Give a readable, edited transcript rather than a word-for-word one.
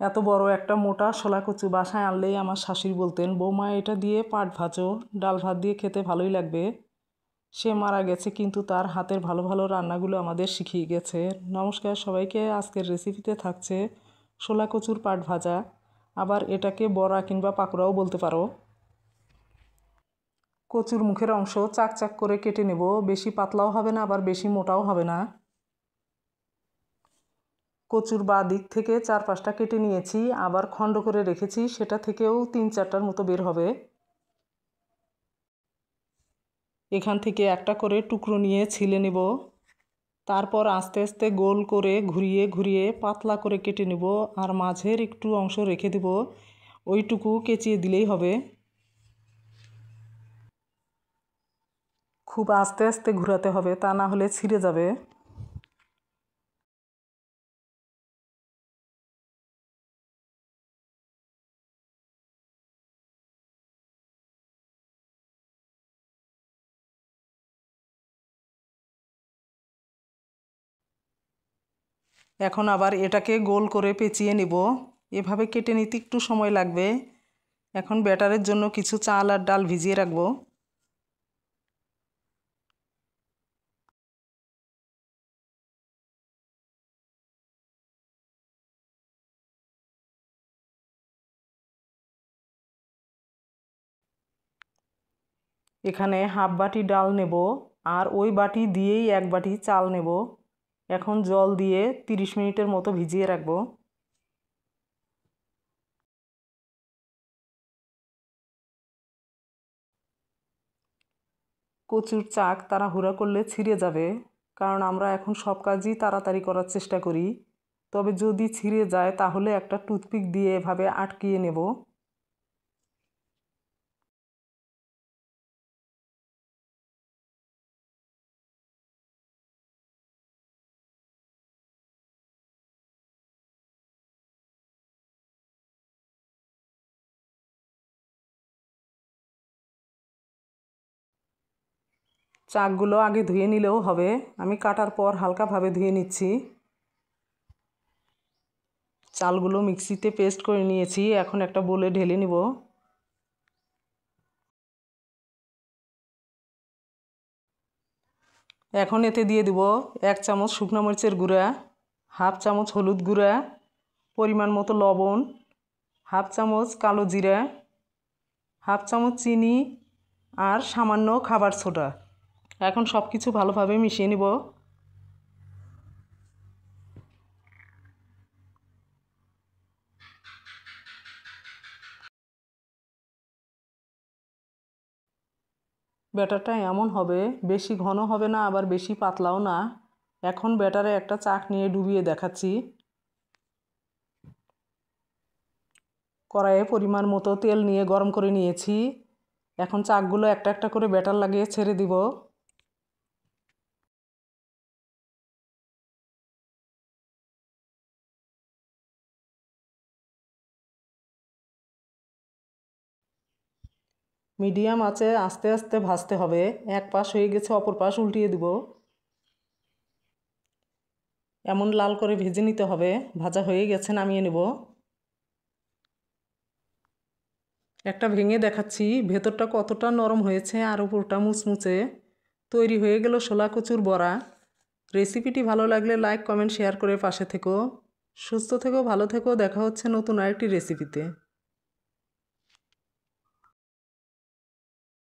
এত বড় একটা মোটা শোলা কচু বাসায় আনলেই আমার শাশুড়ি বলতেন, বৌমা এটা দিয়ে পাট ভাজো, ডাল ভাত দিয়ে খেতে ভালোই লাগবে। সে মারা গেছে কিন্তু তার হাতের ভালো ভালো রান্নাগুলো আমাদের শিখিয়ে গেছে। নমস্কার সবাইকে, আজকের রেসিপিতে থাকছে শোলা কচুর পাট ভাজা, আবার এটাকে বড়া কিংবা পাকোড়াও বলতে পারো। কচুর মুখের অংশ চাক চাক করে কেটে নেব, বেশি পাতলাও হবে না আবার বেশি মোটাও হবে না। কচুর বাঁ দিক থেকে 4-5টা কেটে নিয়েছি, আবার খণ্ড করে রেখেছি, সেটা থেকেও 3-4টার মতো বের হবে। এখান থেকে একটা করে টুকরো নিয়ে ছিলে নেব, তারপর আস্তে আস্তে গোল করে ঘুরিয়ে ঘুরিয়ে পাতলা করে কেটে নেব, আর মাঝের একটু অংশ রেখে দেব, ওইটুকু কেচিয়ে দিলেই হবে। খুব আস্তে আস্তে ঘোরাতে হবে, তা না হলে ছিঁড়ে যাবে। এখন আবার এটাকে গোল করে পেঁচিয়ে নেব, এভাবে কেটে নিতে একটু সময় লাগবে। এখন ব্যাটারের জন্য কিছু চাল আর ডাল ভিজিয়ে রাখবো। এখানে হাফ বাটি ডাল নেব, আর ওই বাটি দিয়েই 1 বাটি চাল নেব। এখন জল দিয়ে 30 মিনিটের মতো ভিজিয়ে রাখবো। কচুর চাক তাড়াহুড়া করলে ছিঁড়ে যাবে, কারণ আমরা এখন সব কাজই তাড়াতাড়ি করার চেষ্টা করি। তবে যদি ছিঁড়ে যায় তাহলে একটা টুথপিক দিয়ে এভাবে আটকিয়ে নেব। চাকগুলো আগে ধুয়ে নিলেও হবে, আমি কাটার পর হালকাভাবে ধুয়ে নিচ্ছি। চালগুলো মিক্সিতে পেস্ট করে নিয়েছি, এখন একটা বোলে ঢেলে নিব। এখন এতে দিয়ে দিব 1 চামচ শুকনো মরিচের গুঁড়া, হাফ চামচ হলুদ গুঁড়া, পরিমাণ মতো লবণ, হাফ চামচ কালো জিরা, হাফ চামচ চিনি, আর সামান্য খাবার সোডা। এখন সব কিছু ভালোভাবে মিশিয়ে নিব। ব্যাটারটা এমন হবে, বেশি ঘন হবে না আবার বেশি পাতলাও না। এখন ব্যাটারে একটা চাক নিয়ে ডুবিয়ে দেখাচ্ছি। কড়াইয়ে পরিমাণ মতো তেল নিয়ে গরম করে নিয়েছি। এখন চাকগুলো একটা একটা করে ব্যাটার লাগিয়ে ছেড়ে দিব। মিডিয়াম আঁচে আস্তে আস্তে ভাজতে হবে। এক পাশ হয়ে গেছে, অপর পাশ উল্টিয়ে দিব। এমন লাল করে ভেজে নিতে হবে। ভাজা হয়ে গেছে, নামিয়ে নেব। একটা ভেঙে দেখাচ্ছি ভেতরটা কতটা নরম হয়েছে আর উপরটা মুচমুচে। তৈরি হয়ে গেল শোলা কচুর বড়া। রেসিপিটি ভালো লাগলে লাইক কমেন্ট শেয়ার করে পাশে থেকো। সুস্থ থেকো, ভালো থেকো, দেখা হচ্ছে নতুন আরেকটি রেসিপিতে।